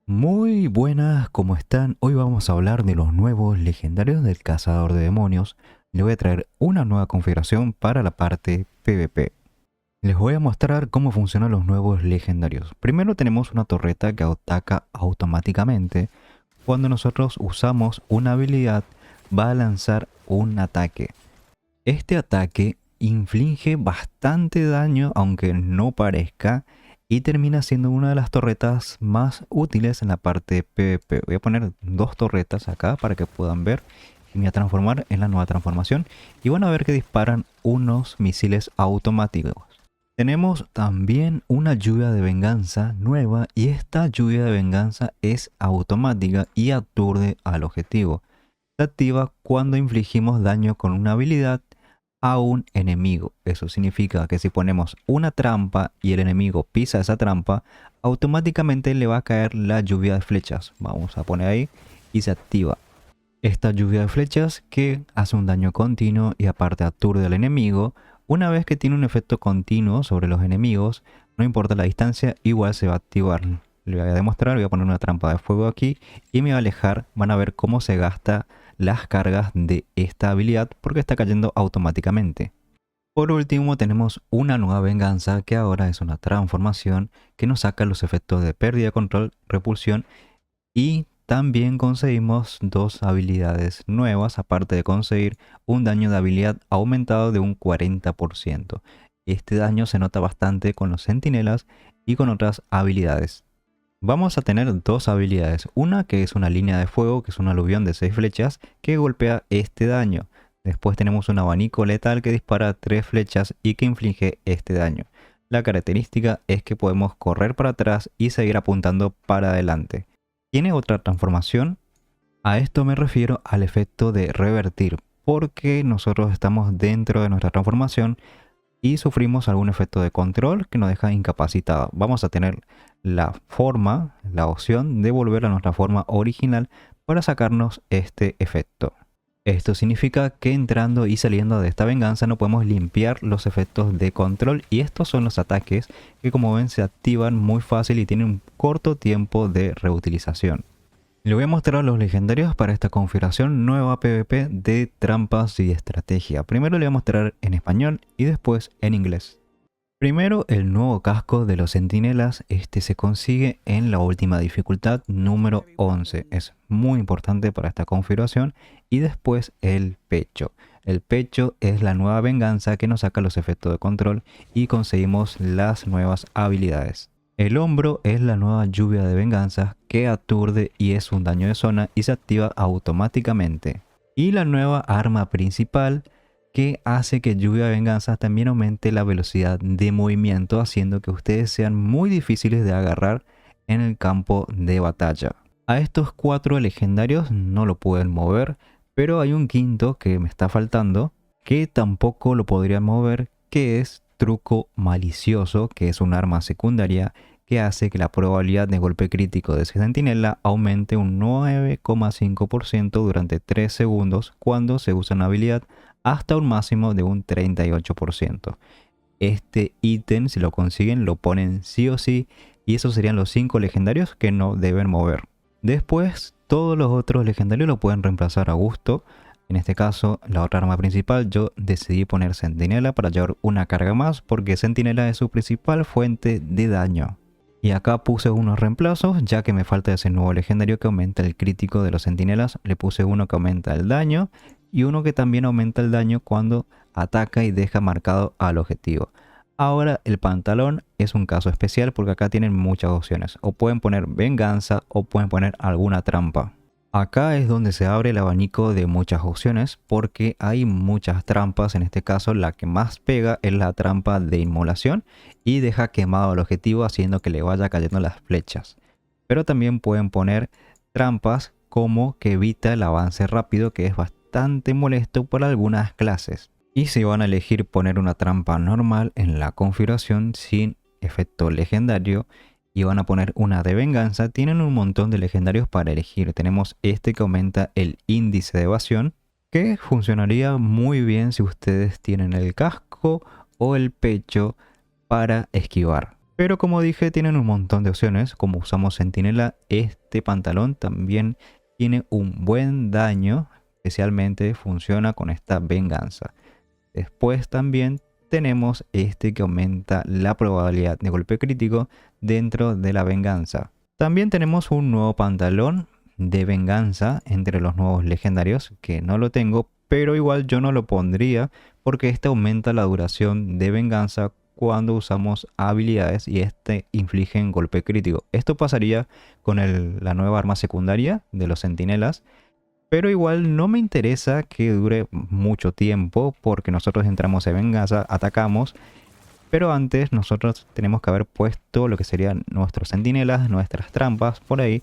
Muy buenas, ¿cómo están? Hoy vamos a hablar de los nuevos legendarios del cazador de demonios. Les voy a traer una nueva configuración para la parte PvP. Les voy a mostrar cómo funcionan los nuevos legendarios. Primero tenemos una torreta que ataca automáticamente. Cuando nosotros usamos una habilidad, va a lanzar un ataque. Este ataque inflige bastante daño, aunque no parezca, y termina siendo una de las torretas más útiles en la parte PvP. Voy a poner dos torretas acá para que puedan ver y me voy a transformar en la nueva transformación y van a ver que disparan unos misiles automáticos. Tenemos también una lluvia de venganza nueva y esta lluvia de venganza es automática y aturde al objetivo. Se activa cuando infligimos daño con una habilidad a un enemigo. Eso significa que si ponemos una trampa y el enemigo pisa esa trampa, automáticamente le va a caer la lluvia de flechas. Vamos a poner ahí y se activa. Esta lluvia de flechas que hace un daño continuo y aparte aturde al enemigo. Una vez que tiene un efecto continuo sobre los enemigos, no importa la distancia, igual se va a activar. Le voy a demostrar, voy a poner una trampa de fuego aquí y me va a alejar. Van a ver cómo se gasta las cargas de esta habilidad porque está cayendo automáticamente. Por último tenemos una nueva venganza que ahora es una transformación que nos saca los efectos de pérdida de control, repulsión y también conseguimos dos habilidades nuevas aparte de conseguir un daño de habilidad aumentado de un 40%. Este daño se nota bastante con los centinelas y con otras habilidades. Vamos a tener dos habilidades, una que es una línea de fuego, que es un aluvión de 6 flechas que golpea este daño. Después tenemos un abanico letal que dispara 3 flechas y que inflige este daño. La característica es que podemos correr para atrás y seguir apuntando para adelante. ¿Tiene otra transformación? A esto me refiero al efecto de revertir, porque nosotros estamos dentro de nuestra transformación y sufrimos algún efecto de control que nos deja incapacitado. Vamos a tener la forma, la opción de volver a nuestra forma original para sacarnos este efecto. Esto significa que entrando y saliendo de esta venganza no podemos limpiar los efectos de control y estos son los ataques que, como ven, se activan muy fácil y tienen un corto tiempo de reutilización. Le voy a mostrar los legendarios para esta configuración nueva PvP de trampas y estrategia. Primero le voy a mostrar en español y después en inglés. Primero, el nuevo casco de los centinelas. Este se consigue en la última dificultad número 11. Es muy importante para esta configuración. Y después el pecho. El pecho es la nueva venganza que nos saca los efectos de control y conseguimos las nuevas habilidades. El hombro es la nueva lluvia de venganza que aturde y es un daño de zona y se activa automáticamente. Y la nueva arma principal que hace que lluvia de venganza también aumente la velocidad de movimiento, haciendo que ustedes sean muy difíciles de agarrar en el campo de batalla. A estos 4 legendarios no lo pueden mover, pero hay un quinto que me está faltando que tampoco lo podrían mover, que es truco malicioso, que es un arma secundaria que hace que la probabilidad de golpe crítico de ese centinela aumente un 9,5% durante 3 segundos cuando se usa una habilidad hasta un máximo de un 38%. Este ítem, si lo consiguen, lo ponen sí o sí y esos serían los 5 legendarios que no deben mover. Después, todos los otros legendarios lo pueden reemplazar a gusto. En este caso, la otra arma principal, yo decidí poner Centinela para llevar una carga más porque Centinela es su principal fuente de daño. Y acá puse unos reemplazos, ya que me falta ese nuevo legendario que aumenta el crítico de los centinelas. Le puse uno que aumenta el daño y uno que también aumenta el daño cuando ataca y deja marcado al objetivo. Ahora el pantalón es un caso especial porque acá tienen muchas opciones. O pueden poner venganza o pueden poner alguna trampa. Acá es donde se abre el abanico de muchas opciones porque hay muchas trampas. En este caso la que más pega es la trampa de inmolación y deja quemado al objetivo haciendo que le vaya cayendo las flechas. Pero también pueden poner trampas como que evita el avance rápido, que es bastante molesto por algunas clases. Y si van a elegir poner una trampa normal en la configuración sin efecto legendario y van a poner una de venganza, tienen un montón de legendarios para elegir. Tenemos este que aumenta el índice de evasión, que funcionaría muy bien si ustedes tienen el casco o el pecho para esquivar. Pero como dije, tienen un montón de opciones. Como usamos centinela, este pantalón también tiene un buen daño, especialmente funciona con esta venganza. Después también tenemos este que aumenta la probabilidad de golpe crítico dentro de la venganza. También tenemos un nuevo pantalón de venganza entre los nuevos legendarios, que no lo tengo, pero igual yo no lo pondría porque este aumenta la duración de venganza cuando usamos habilidades y este inflige un golpe crítico. Esto pasaría con la nueva arma secundaria de los centinelas, pero igual no me interesa que dure mucho tiempo porque nosotros entramos en venganza, atacamos, pero antes nosotros tenemos que haber puesto lo que serían nuestros centinelas, nuestras trampas por ahí.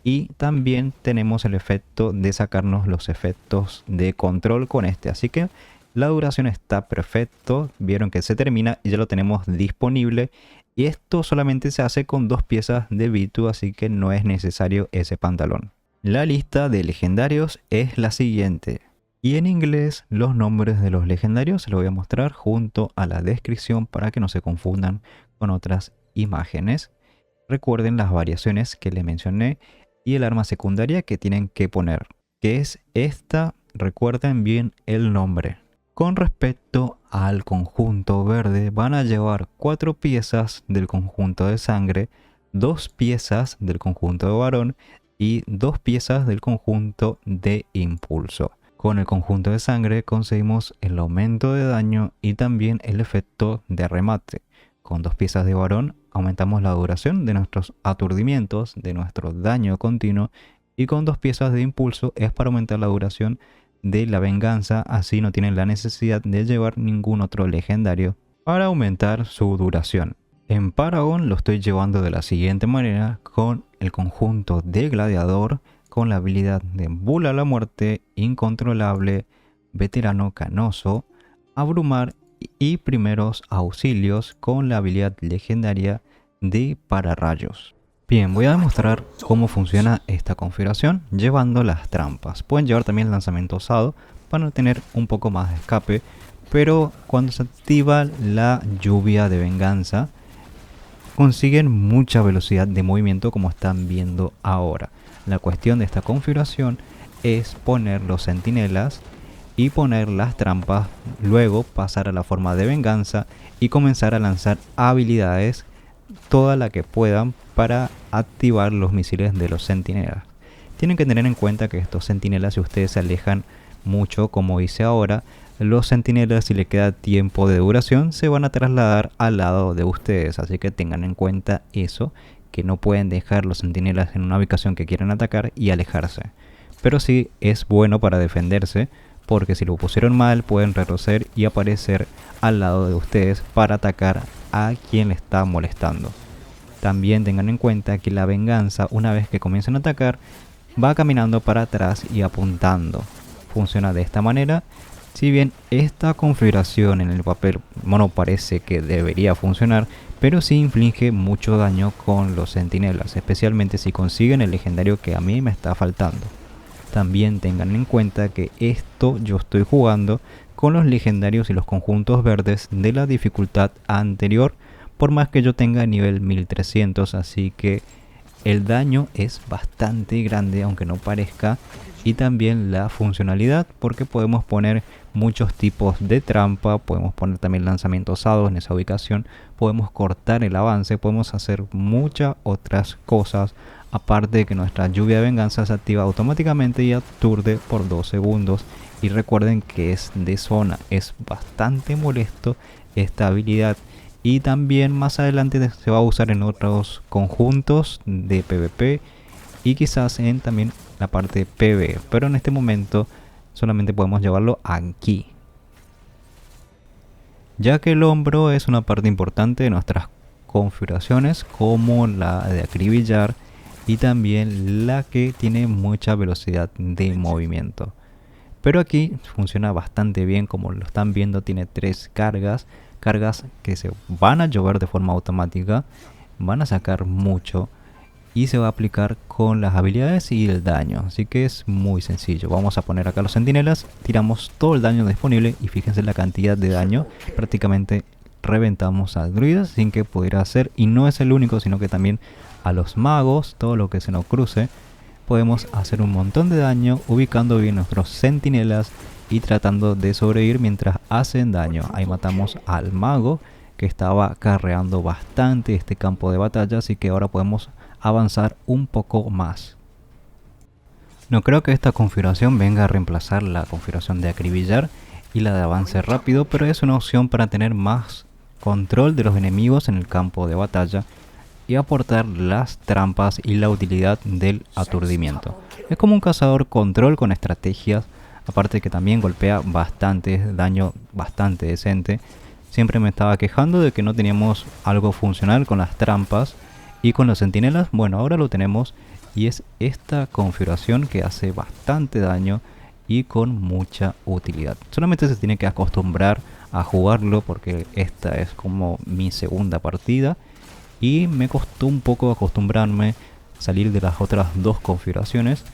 Y también tenemos el efecto de sacarnos los efectos de control con este. Así que la duración está perfecto. Vieron que se termina y ya lo tenemos disponible. Y esto solamente se hace con 2 piezas de Vitu, así que no es necesario ese pantalón. La lista de legendarios es la siguiente. Y en inglés los nombres de los legendarios se los voy a mostrar junto a la descripción para que no se confundan con otras imágenes. Recuerden las variaciones que les mencioné y el arma secundaria que tienen que poner, que es esta. Recuerden bien el nombre. Con respecto al conjunto verde, van a llevar 4 piezas del conjunto de sangre, 2 piezas del conjunto de varón y 2 piezas del conjunto de impulso. Con el conjunto de sangre conseguimos el aumento de daño y también el efecto de remate. Con 2 piezas de varón aumentamos la duración de nuestros aturdimientos, de nuestro daño continuo, y con 2 piezas de impulso es para aumentar la duración de la venganza, así no tienen la necesidad de llevar ningún otro legendario para aumentar su duración. En Paragon lo estoy llevando de la siguiente manera, con el conjunto de gladiador, con la habilidad de Bula a la muerte, incontrolable, veterano canoso, abrumar y primeros auxilios con la habilidad legendaria de pararrayos. Bien, voy a demostrar cómo funciona esta configuración llevando las trampas. Pueden llevar también lanzamiento osado para tener un poco más de escape, pero cuando se activa la lluvia de venganza consiguen mucha velocidad de movimiento, como están viendo ahora. La cuestión de esta configuración es poner los centinelas y poner las trampas, luego pasar a la forma de venganza y comenzar a lanzar habilidades, toda la que puedan, para activar los misiles de los centinelas. Tienen que tener en cuenta que estos centinelas, si ustedes se alejan mucho como hice ahora, los centinelas, si les queda tiempo de duración, se van a trasladar al lado de ustedes, así que tengan en cuenta eso, que no pueden dejar los centinelas en una ubicación que quieran atacar y alejarse. Pero sí es bueno para defenderse, porque si lo pusieron mal pueden retroceder y aparecer al lado de ustedes para atacar a quien le está molestando. También tengan en cuenta que la venganza, una vez que comiencen a atacar, va caminando para atrás y apuntando. Funciona de esta manera. Si bien esta configuración en el papel mono parece que debería funcionar, pero sí inflige mucho daño con los centinelas, especialmente si consiguen el legendario que a mí me está faltando. También tengan en cuenta que esto yo estoy jugando con los legendarios y los conjuntos verdes de la dificultad anterior, por más que yo tenga nivel 1300, así que el daño es bastante grande aunque no parezca, y también la funcionalidad, porque podemos poner muchos tipos de trampa, podemos poner también lanzamientos osados en esa ubicación, podemos cortar el avance, podemos hacer muchas otras cosas, aparte de que nuestra lluvia de venganza se activa automáticamente y aturde por 2 segundos. Y recuerden que es de zona, es bastante molesto esta habilidad. Y también más adelante se va a usar en otros conjuntos de PvP y quizás en también la parte PvE, pero en este momento solamente podemos llevarlo aquí, ya que el hombro es una parte importante de nuestras configuraciones, como la de acribillar y también la que tiene mucha velocidad de movimiento. Pero aquí funciona bastante bien, como lo están viendo, tiene 3 cargas que se van a llover de forma automática, van a sacar mucho y se va a aplicar con las habilidades y el daño, así que es muy sencillo. Vamos a poner acá los centinelas, tiramos todo el daño disponible y fíjense la cantidad de daño, prácticamente reventamos al druida sin que pudiera hacer, y no es el único, sino que también a los magos, todo lo que se nos cruce, podemos hacer un montón de daño ubicando bien nuestros centinelas y tratando de sobrevivir mientras hacen daño. Ahí matamos al mago que estaba carreando bastante este campo de batalla, así que ahora podemos avanzar un poco más. No creo que esta configuración venga a reemplazar la configuración de acribillar y la de avance rápido, pero es una opción para tener más control de los enemigos en el campo de batalla y aportar las trampas y la utilidad del aturdimiento. Es como un cazador control con estrategias, aparte que también golpea bastante daño, bastante decente. Siempre me estaba quejando de que no teníamos algo funcional con las trampas y con los centinelas. Bueno, ahora lo tenemos y es esta configuración que hace bastante daño y con mucha utilidad. Solamente se tiene que acostumbrar a jugarlo porque esta es como mi segunda partida y me costó un poco acostumbrarme a salir de las otras dos configuraciones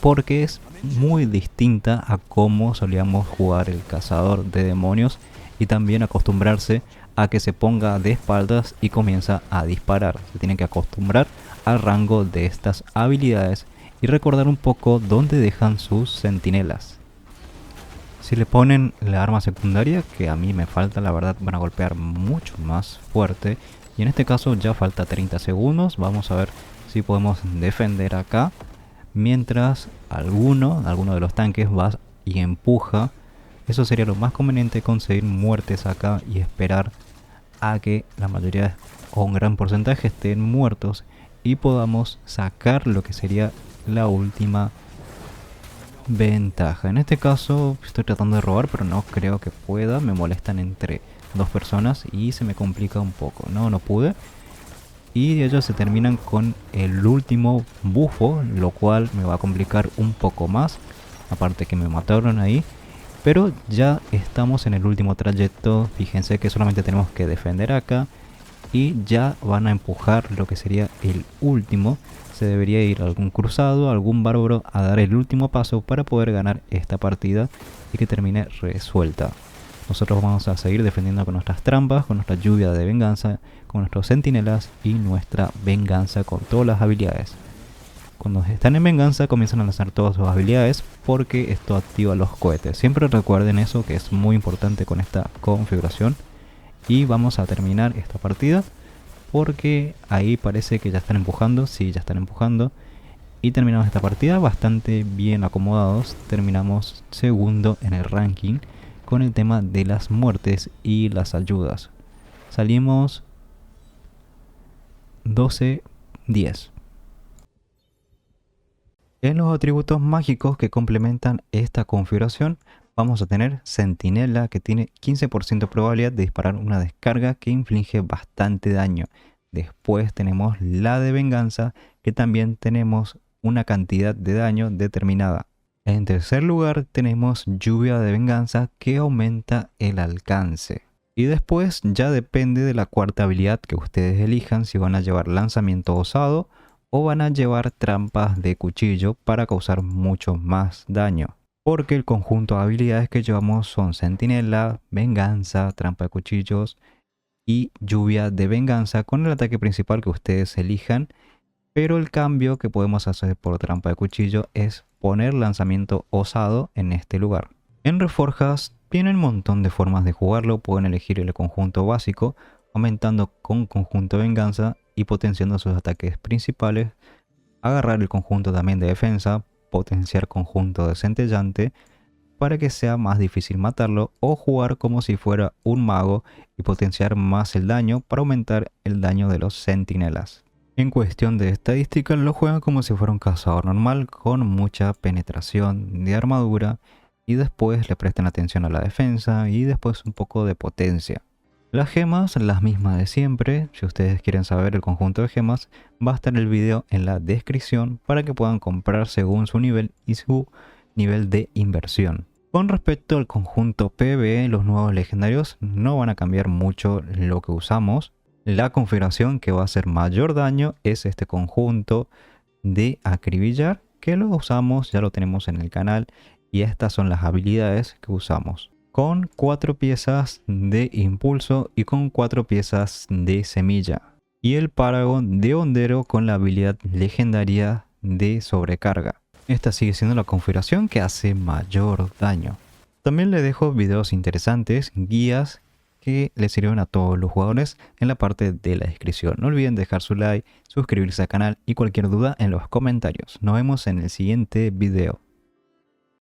porque es muy distinta a cómo solíamos jugar el cazador de demonios, y también acostumbrarse a que se ponga de espaldas y comienza a disparar. Se tiene que acostumbrar al rango de estas habilidades y recordar un poco dónde dejan sus centinelas. Si le ponen la arma secundaria, que a mí me falta, la verdad van a golpear mucho más fuerte. Y en este caso ya falta 30 segundos. Vamos a ver si podemos defender acá. Mientras alguno de los tanques va y empuja. Eso sería lo más conveniente, conseguir muertes acá y esperar a que la mayoría o un gran porcentaje estén muertos y podamos sacar lo que sería la última ventaja. En este caso estoy tratando de robar, pero no creo que pueda. Me molestan entre dos personas y se me complica un poco. No pude. Y ellos se terminan con el último bufo, lo cual me va a complicar un poco más. Aparte que me mataron ahí. Pero ya estamos en el último trayecto. Fíjense que solamente tenemos que defender acá. Y ya van a empujar lo que sería el último. Se debería ir algún cruzado, algún bárbaro a dar el último paso para poder ganar esta partida y que termine resuelta. Nosotros vamos a seguir defendiendo con nuestras trampas, con nuestra lluvia de venganza, con nuestros centinelas y nuestra venganza con todas las habilidades. Cuando están en venganza comienzan a lanzar todas sus habilidades porque esto activa los cohetes. Siempre recuerden eso, que es muy importante con esta configuración. Y vamos a terminar esta partida porque ahí parece que ya están empujando. Sí, ya están empujando. Y terminamos esta partida bastante bien acomodados. Terminamos segundo en el ranking con el tema de las muertes y las ayudas. Salimos 12-10. En los atributos mágicos que complementan esta configuración vamos a tener Centinela, que tiene 15% de probabilidad de disparar una descarga que inflige bastante daño. Después tenemos la de venganza, que también tenemos una cantidad de daño determinada. En tercer lugar tenemos lluvia de venganza, que aumenta el alcance. Y después ya depende de la cuarta habilidad que ustedes elijan, si van a llevar lanzamiento osado o van a llevar trampas de cuchillo para causar mucho más daño. Porque el conjunto de habilidades que llevamos son centinela, venganza, trampa de cuchillos y lluvia de venganza, con el ataque principal que ustedes elijan. Pero el cambio que podemos hacer por trampa de cuchillo es poner lanzamiento osado en este lugar. En Reforjas tienen un montón de formas de jugarlo. Pueden elegir el conjunto básico, aumentando con conjunto de venganza y potenciando sus ataques principales. Agarrar el conjunto también de defensa, potenciar conjunto de centellante para que sea más difícil matarlo, o jugar como si fuera un mago y potenciar más el daño para aumentar el daño de los centinelas. En cuestión de estadística lo juegan como si fuera un cazador normal, con mucha penetración de armadura, y después le prestan atención a la defensa y después un poco de potencia. Las gemas, las mismas de siempre. Si ustedes quieren saber el conjunto de gemas, va a estar el video en la descripción para que puedan comprar según su nivel y su nivel de inversión. Con respecto al conjunto PvE, los nuevos legendarios no van a cambiar mucho lo que usamos. La configuración que va a hacer mayor daño es este conjunto de acribillar, que lo usamos, ya lo tenemos en el canal, y estas son las habilidades que usamos. con 4 piezas de impulso y con 4 piezas de semilla. Y el Paragon de hondero con la habilidad legendaria de sobrecarga. Esta sigue siendo la configuración que hace mayor daño. También le dejo videos interesantes, guías que le sirven a todos los jugadores en la parte de la descripción. No olviden dejar su like, suscribirse al canal y cualquier duda en los comentarios. Nos vemos en el siguiente video.